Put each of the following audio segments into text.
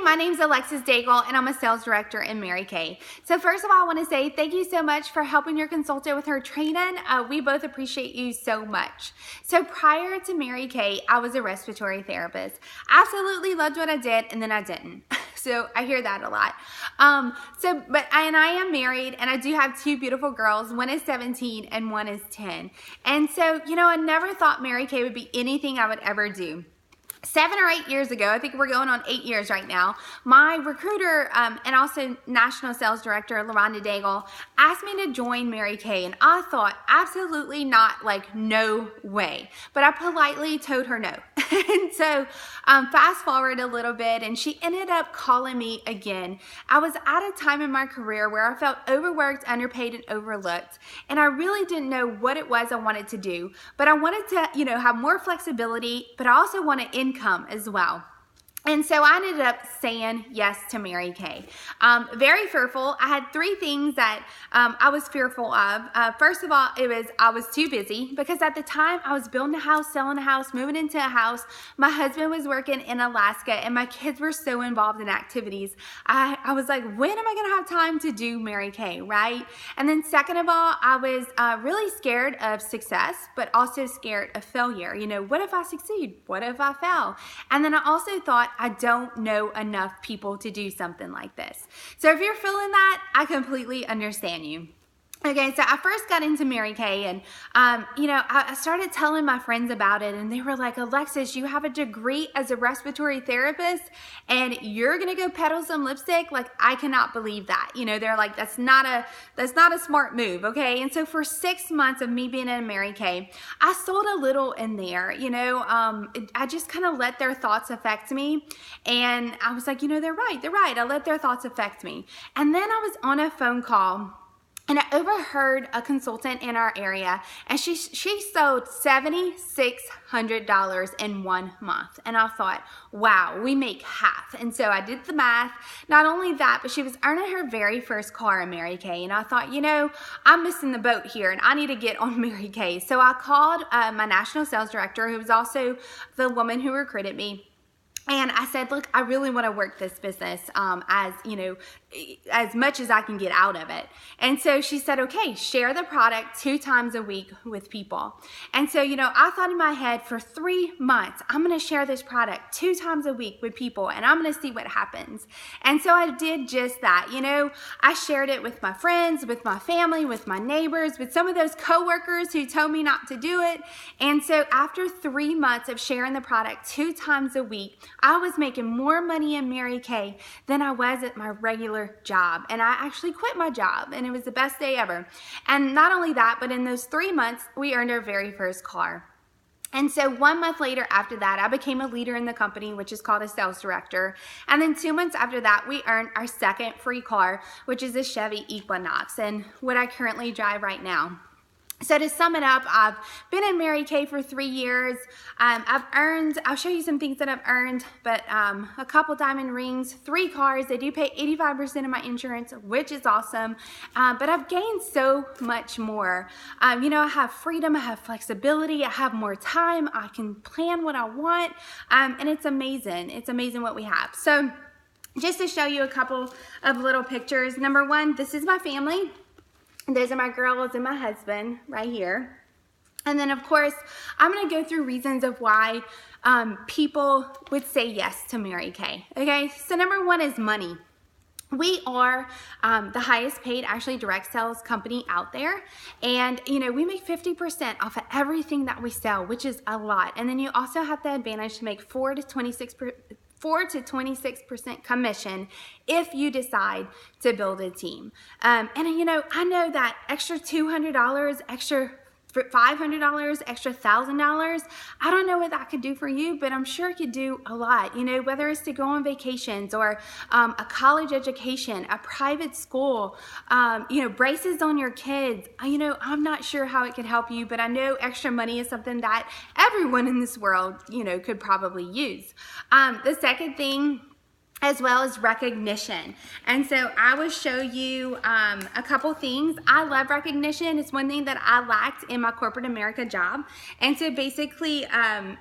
my name's Alexis Daigle, and I'm a sales director in Mary Kay. So first of all, I want to say thank you so much for helping your consultant with her training. We both appreciate you so much. So prior to Mary Kay, I was a respiratory therapist. Absolutely loved what I did, and then I didn't. So I hear that a lot. I am married, and I do have two beautiful girls. One is 17 and one is 10. And so, I never thought Mary Kay would be anything I would ever do. 7 or 8 years ago, I think we're going on 8 years right now, my recruiter and also national sales director, LaRonda Daigle, asked me to join Mary Kay, and I thought, absolutely not, like, no way. But I politely told her no. And so fast forward a little bit, and she ended up calling me again. I was at a time in my career where I felt overworked, underpaid, and overlooked, and I really didn't know what it was I wanted to do. But I wanted to, have more flexibility, but I also wanted income as well. And so I ended up saying yes to Mary Kay. Very fearful. I had 3 things that I was fearful of. First of all, I was too busy, because at the time I was building a house, selling a house, moving into a house. My husband was working in Alaska, and my kids were so involved in activities. I was like, when am I going to have time to do Mary Kay, right? And then second of all, I was really scared of success, but also scared of failure. What if I succeed? What if I fail? And then I also thought, I don't know enough people to do something like this. So if you're feeling that, I completely understand you. Okay, so I first got into Mary Kay, and, I started telling my friends about it, and they were like, Alexis, you have a degree as a respiratory therapist, and you're going to go peddle some lipstick? Like, I cannot believe that. They're like, that's not a smart move, okay? And so for 6 months of me being in Mary Kay, I sold a little in there, I just kind of let their thoughts affect me, and I was like, they're right. I let their thoughts affect me. And then I was on a phone call, and I overheard a consultant in our area, and she sold $7,600 in 1 month. And I thought, wow, we make half. And so I did the math. Not only that, but she was earning her very first car in Mary Kay. And I thought, I'm missing the boat here, and I need to get on Mary Kay. So I called my national sales director, who was also the woman who recruited me. And I said, look, I really want to work this business as much as I can get out of it. And so she said, okay, share the product 2 times a week with people. And so, I thought in my head, for 3 months, I'm going to share this product 2 times a week with people, and I'm going to see what happens. And so I did just that. I shared it with my friends, with my family, with my neighbors, with some of those coworkers who told me not to do it. And so after 3 months of sharing the product 2 times a week, I was making more money in Mary Kay than I was at my regular job. And I actually quit my job, and it was the best day ever. And not only that, but in those 3 months, we earned our very first car. And so 1 month later after that, I became a leader in the company, which is called a sales director. And then 2 months after that, we earned our second free car, which is a Chevy Equinox, and what I currently drive right now. So to sum it up, I've been in Mary Kay for 3 years. I'll show you some things that I've earned, but a couple diamond rings, 3 cars. They do pay 85% of my insurance, which is awesome. But I've gained so much more. I have freedom, I have flexibility, I have more time, I can plan what I want, and it's amazing. It's amazing what we have. So just to show you a couple of little pictures. Number 1, this is my family. Those are my girls and my husband right here. And then, of course, I'm going to go through reasons of why people would say yes to Mary Kay. Okay, so number 1 is money. We are the highest paid, actually, direct sales company out there. And, we make 50% off of everything that we sell, which is a lot. And then you also have the advantage to make 4 to 26% commission if you decide to build a team. I know that extra $200, extra $500, extra $1,000, I don't know what that could do for you, but I'm sure it could do a lot. Whether it's to go on vacations or a college education, a private school, braces on your kids. I'm not sure how it could help you, but I know extra money is something that everyone in this world, could probably use. The second thing as well as recognition. And so I will show you a couple things. I love recognition. It's one thing that I lacked in my corporate America job. And so basically, I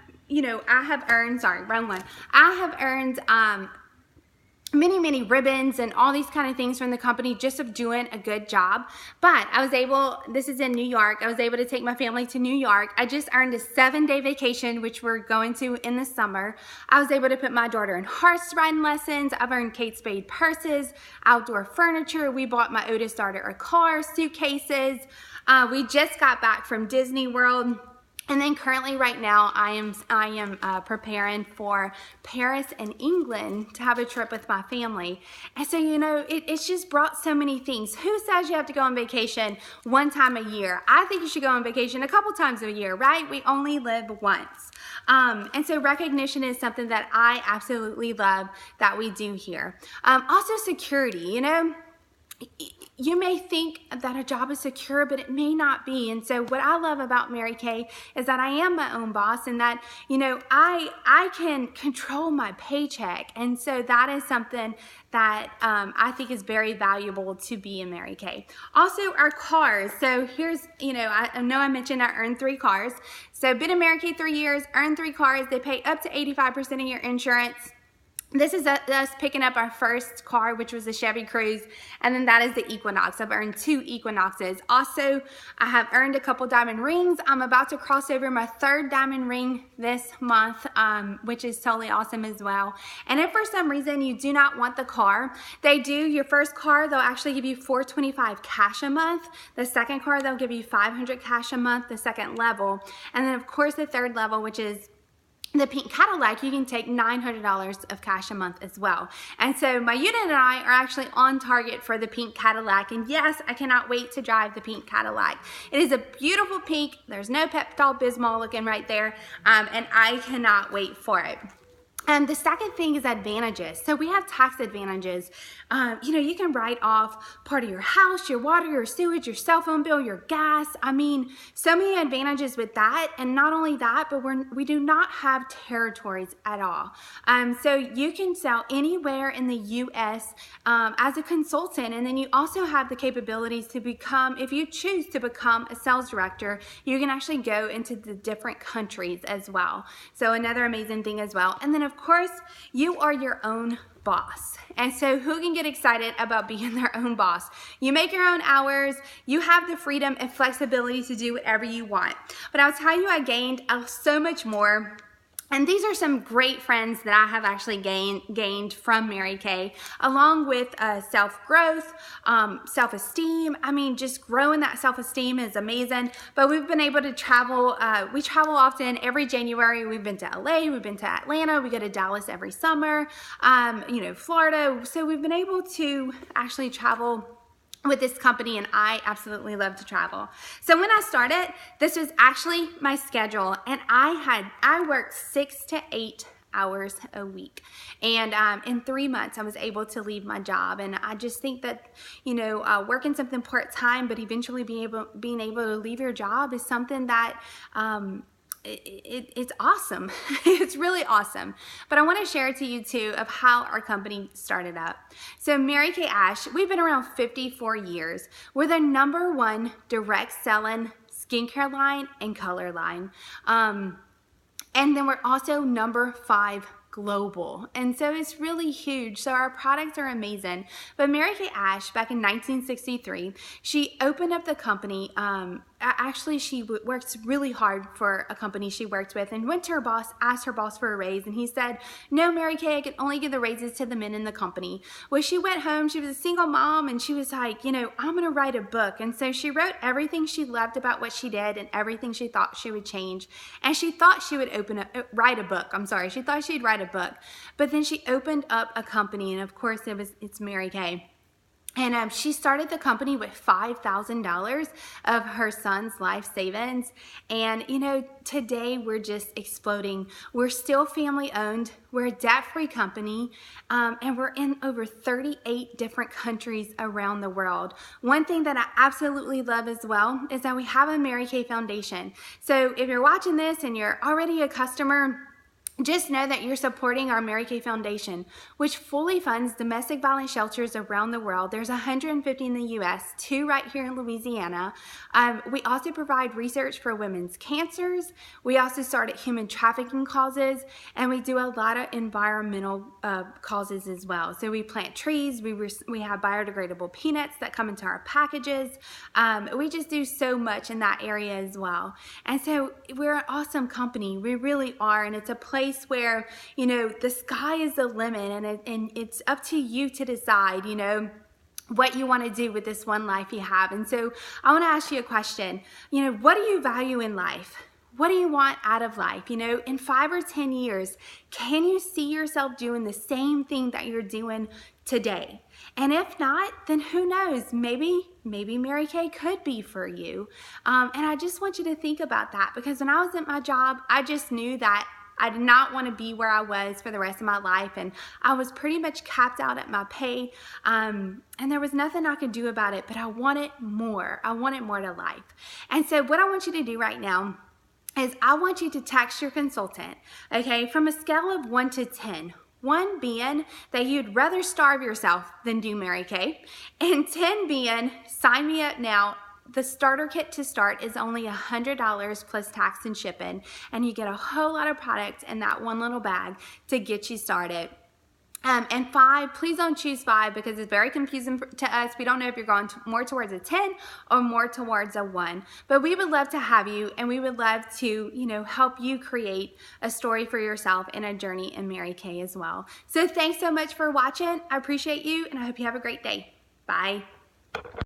have earned, I have earned many ribbons and all these kind of things from the company just of doing a good job. But I was able, this is in New York, I was able to take my family to New York. I just earned a 7-day vacation, which we're going to in the summer. I was able to put my daughter in horse riding lessons. I've earned Kate Spade purses, outdoor furniture. We bought my oldest daughter a car, suitcases. We just got back from Disney World. And then currently right now I am preparing for Paris and England to have a trip with my family. And so, you know, it's just brought so many things. Who says you have to go on vacation one time a year? I think you should go on vacation a couple times a year, right? We only live once. And so recognition is something that I absolutely love that we do here. Also security, you know. You may think that a job is secure, but it may not be. And so what I love about Mary Kay is that I am my own boss, and that, you know, I can control my paycheck. And so that is something that I think is very valuable to be in Mary Kay. Also, our cars. So here's, you know I mentioned I earned 3 cars. So been in Mary Kay 3 years, earned 3 cars. They pay up to 85% of your insurance. This is us picking up our first car, which was a Chevy Cruze, and then that is the Equinox. I've earned 2 Equinoxes. Also, I have earned a couple diamond rings. I'm about to cross over my 3rd diamond ring this month, which is totally awesome as well. And if for some reason you do not want the car, they do. Your first car, they'll actually give you $425 cash a month. The second car, they'll give you $500 cash a month, the second level. And then, of course, the 3rd level, which is the pink Cadillac, you can take $900 of cash a month as well. And so my unit and I are actually on target for the pink Cadillac. And yes, I cannot wait to drive the pink Cadillac. It is a beautiful pink. There's no Pepto-Bismol looking right there. And I cannot wait for it. The second thing is advantages. So we have tax advantages. You know, you can write off part of your house, your water, your sewage, your cell phone bill, your gas. I mean, so many advantages with that. And not only that, but we do not have territories at all. So you can sell anywhere in the U.S. As a consultant. And then you also have the capabilities to become, if you choose to become a sales director, you can actually go into the different countries as well. So another amazing thing as well. And then, of course, you are your own boss. And so who can get excited about being their own boss? You make your own hours. You have the freedom and flexibility to do whatever you want. But I'll tell you, I gained so much more. And these are some great friends that I have actually gained from Mary Kay, along with self-growth, self-esteem. I mean, just growing that self-esteem is amazing. But we've been able to travel. We travel often. Every January, we've been to LA, we've been to Atlanta, we go to Dallas every summer, you know, Florida. So we've been able to actually travel with this company, and I absolutely love to travel. So when I started, this was actually my schedule, and I worked 6 to 8 hours a week. And in 3 months, I was able to leave my job. And I just think that, you know, working something part-time, but eventually being able to leave your job is something that it's awesome. It's really awesome. But I want to share to you too of how our company started up. So Mary Kay Ash, we've been around 54 years. We're the #1 direct selling skincare line and color line. And then we're also #5 global. And so it's really huge. So our products are amazing. But Mary Kay Ash, back in 1963, she opened up the company. Actually, she worked really hard for a company she worked with, and went to her boss, asked her boss for a raise, and he said, "No, Mary Kay, I can only give the raises to the men in the company." Well, she went home, she was a single mom, and she was like, you know, I'm gonna write a book. And so she wrote everything she loved about what she did and everything she thought she would change. And she thought she would write a book. She thought she'd write a book. But then she opened up a company, and of course it's Mary Kay. And she started the company with $5,000 of her son's life savings. And, you know, today we're just exploding. We're still family owned. We're a debt-free company. And we're in over 38 different countries around the world. One thing that I absolutely love as well is that we have a Mary Kay Foundation. So if you're watching this and you're already a customer, just know that you're supporting our Mary Kay Foundation, which fully funds domestic violence shelters around the world. There's 150 in the U.S., 2 right here in Louisiana. We also provide research for women's cancers. We also started human trafficking causes, and we do a lot of environmental causes as well. So we plant trees. We have biodegradable peanuts that come into our packages. We just do so much in that area as well. And so we're an awesome company. We really are, and it's a place where, you know, the sky is the limit, and it's up to you to decide, you know, what you want to do with this one life you have. And so I want to ask you a question. You know, what do you value in life? What do you want out of life? You know, in 5 or 10 years, can you see yourself doing the same thing that you're doing today? And if not, then who knows? Maybe Mary Kay could be for you. And I just want you to think about that, because when I was at my job, I just knew that I did not want to be where I was for the rest of my life, and I was pretty much capped out at my pay, and there was nothing I could do about it, but I wanted more. I wanted more to life. And so what I want you to do right now is I want you to text your consultant, okay, from a scale of 1 to 10. 1 being that you'd rather starve yourself than do Mary Kay, and 10 being sign me up now. The starter kit to start is only $100 plus tax and shipping, and you get a whole lot of product in that one little bag to get you started. And 5, please don't choose 5 because it's very confusing to us. We don't know if you're going more towards a 10 or more towards a 1. But we would love to have you, and we would love to, you know, help you create a story for yourself and a journey in Mary Kay as well. So thanks so much for watching. I appreciate you, and I hope you have a great day. Bye.